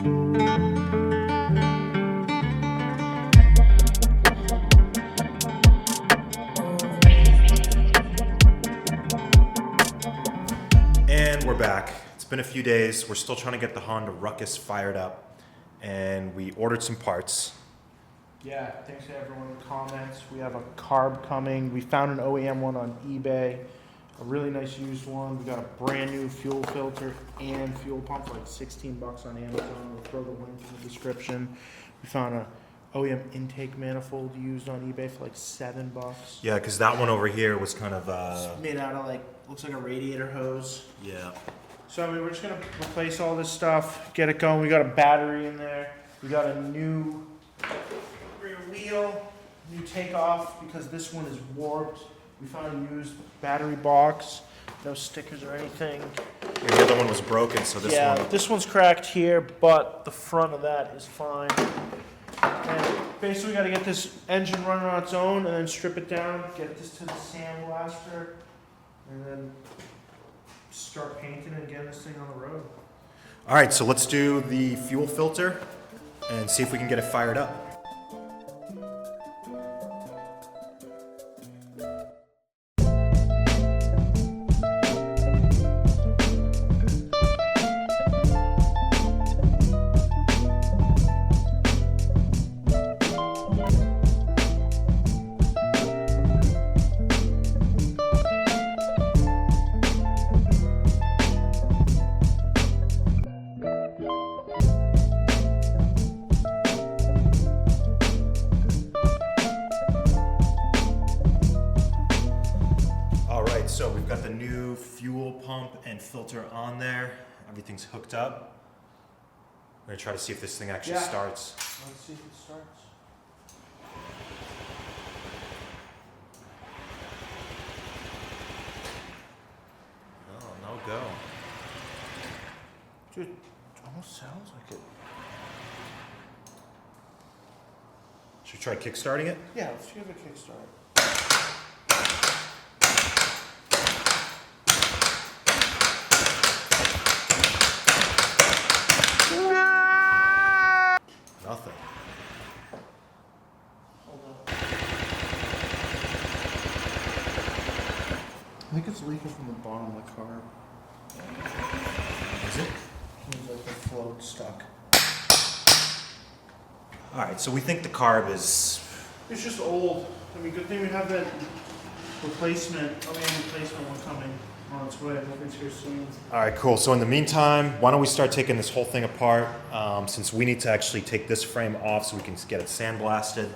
And we're back. It's been a few days. We're still trying to get the Honda Ruckus fired up, and we ordered some parts. Yeah, thanks to everyone in the comments. We have a carb coming. We found an OEM one on eBay, a really nice used one. We got a brand new fuel filter and fuel pump for like 16 bucks on Amazon. We'll throw the link in the description. We found a OEM intake manifold used on eBay for like 7 bucks. Yeah, because that one over here was kind of It's made out of like, looks like a radiator hose. yeah. So I mean, we're just gonna replace all this stuff, get it going. We got a battery in there. We got a new rear wheel, new takeoff because this one is warped. We found a used battery box, no stickers or anything. And the other one was broken, so this one. This one's cracked here, but the front of that is fine. And basically, we got to get this engine running on its own, and then strip it down, get this to the sandblaster, and then start painting and getting this thing on the road. All right, so let's do the fuel filter and see if we can get it fired up. So we've got the new fuel pump and filter on there. Everything's hooked up. I'm gonna try to see if this thing actually starts. Let's see if it starts. Oh, no go. Dude, it almost sounds like it. Should we try kickstarting it? Yeah, let's give it a kickstart. Nothing. Hold on. I think it's leaking from the bottom of the car. Is it? Seems like the float stuck. All right, so we think the carb is... It's just old. I mean, good thing we have that replacement one coming on its way. Hopefully it's here soon. All right, cool. So in the meantime, why don't we start taking this whole thing apart, since we need to actually take this frame off so we can get it sandblasted.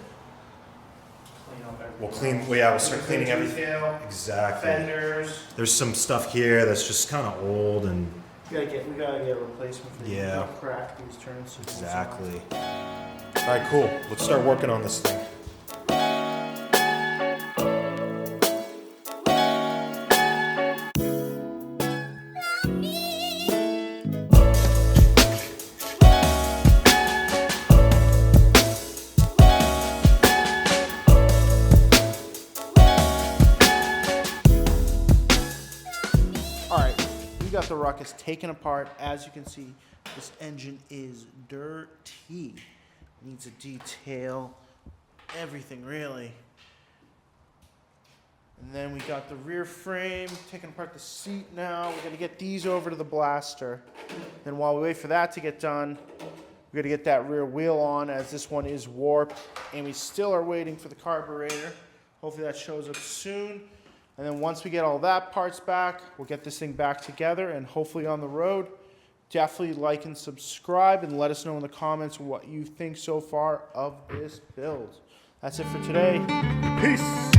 Clean up everything. We'll clean, we'll start cleaning everything. Detail, Exactly. fenders. There's some stuff here that's just kind of old and... We gotta get a replacement for these. Yeah. Crack these turns. Exactly. All right, cool. Let's start working on this thing. Got the Ruckus taken apart. As you can see, this engine is dirty. Needs a detail, everything really. And then we got the rear frame, taking apart the seat now. We're gonna get these over to the blaster. Then while we wait for that to get done, we're gonna get that rear wheel on, as this one is warped, and we still are waiting for the carburetor. Hopefully that shows up soon. And then once we get all that parts back, we'll get this thing back together and hopefully on the road. Definitely like and subscribe and let us know in the comments what you think so far of this build. That's it for today. Peace.